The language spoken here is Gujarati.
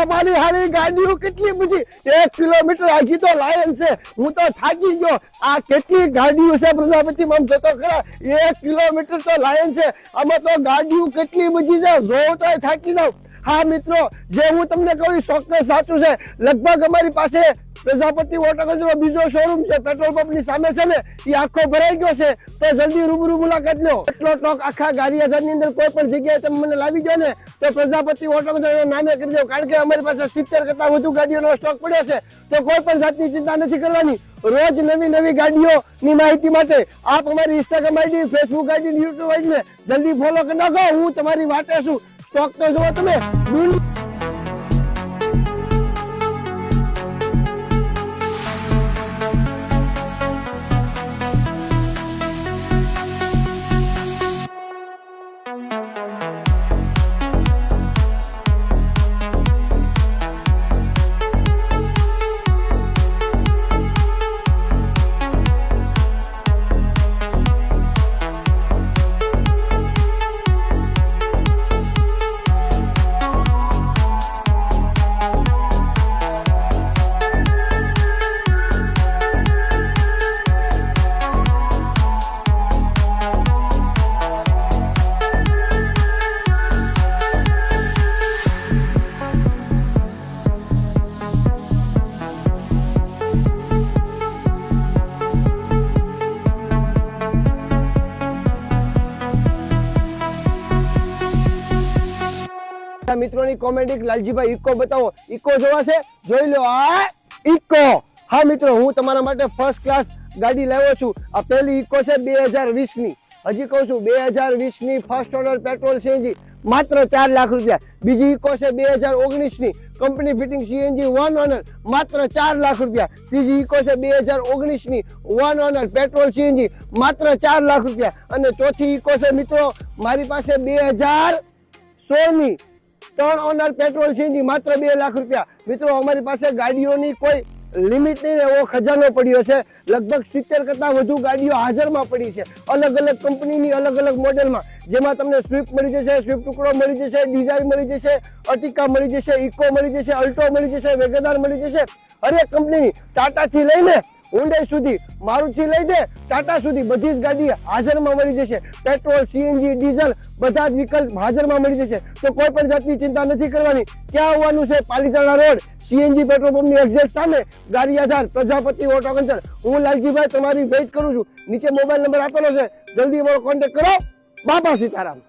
અમારી હારી ગાડીઓ કેટલી બધી 1 કિલોમીટર આગી તો લાયન છે હું તો થાકી ગયો આ કેટલી ગાડીઓ છે પ્રજાપતિમાં જતો ખરા 1 કિલોમીટર તો લાયન છે આમાં તો ગાડીઓ કેટલી બધી છે જોઉં તો થાકી જાવ હા મિત્રો જે હું તમને કહું ચોક્કસ સાચું છે લગભગ અમારી પાસે પ્રજાપતિ ઓટોગંજનો બીજો શોરૂમ છે પેટ્રોલ પંપ ની સામે છે ને એ આખો ભરાઈ ગયો છે તો જલ્દી રૂબરૂ મુલાકાત લો એટલો ટોક આખા ગારિયાધાર ની અંદર કોઈ પણ જગ્યાએ તમે મને લાવી દો ને તો પ્રજાપતિ ઓટોગંજ નામે કરી દો કારણ કે અમારી પાસે 70 કરતા વધુ ગાડીઓનો સ્ટોક પડ્યો છે તો કોઈ પણ જાતની ચિંતા નથી કરવાની રોજ નવી ગાડીઓની માહિતી માટે આપ અમારી Instagram ID Facebook ID YouTube ID ને જલ્દી ફોલો કરી નાખો હું તમારી વાટે છું સ્ટોક તો જુઓ તમે મિત્રોની કોમેડી લાલજીભાઈ ઇકો બતાવો ઇકો જોવા છે જોઈ લો આ ઇકો હા મિત્રો હું તમારા માટે ફર્સ્ટ ક્લાસ ગાડી લાવ્યો છું આ પહેલી ઇકો છે 2020 ની હજી કહું છું 2020 ની ફર્સ્ટ ઓનર પેટ્રોલ સીએનજી માત્ર 4 લાખ રૂપિયા બીજી ઇકો છે 2019 ની company fitting CNG one honour માત્ર 4 લાખ રૂપિયા ત્રીજી ઇકો છે 2019 ની વન ઓનર પેટ્રોલ સીએનજી માત્ર 4 લાખ રૂપિયા અને ચોથી ઇકો છે મિત્રો મારી પાસે 2016 ની 3 ઓનર પેટ્રોલ સીએનજી માત્ર 2 લાખ રૂપિયા મિત્રો અમારી પાસે ગાડીઓની કોઈ લિમિટ નહીં એવો ખજાનો પડ્યો છે લગભગ 70 કરતા વધુ ગાડીઓ હાજરમાં પડી છે અલગ અલગ કંપનીની અલગ અલગ મોડેલમાં જેમાં તમને સ્વિફ્ટ મળી જશે સ્વિફ્ટ ટુકડો મળી જશે ડિઝાયર મળી જશે અર્ટિકા મળી જશે ઇકો મળી જશે અલ્ટો મળી જશે વેગનાર મળી જશે હરેક કંપનીની ટાટા થી લઈને હુન્ડઈ સુધી મારુતિ લઈ દે ટાટા સુધી બધી જ ગાડી હાજરમાં મળી જશે પેટ્રોલ સીએનજી ડીઝલ બધા જ વિકલ્પ હાજરમાં મળી જશે તો કોઈ પણ જાતની ચિંતા નથી કરવાની ક્યાં આવવાનું છે પાલીતાણા રોડ સીએનજી પેટ્રોલ પંપની એક્ઝેક્ટ સામે ગારિયાધાર પ્રજાપતિ ઓટોગંજ હું લાલજીભાઈ તમારી વેઇટ કરું છું નીચે મોબાઈલ નંબર આપેલો છે જલ્દી અમારો કોન્ટેક્ટ કરો બાપા સીતારામ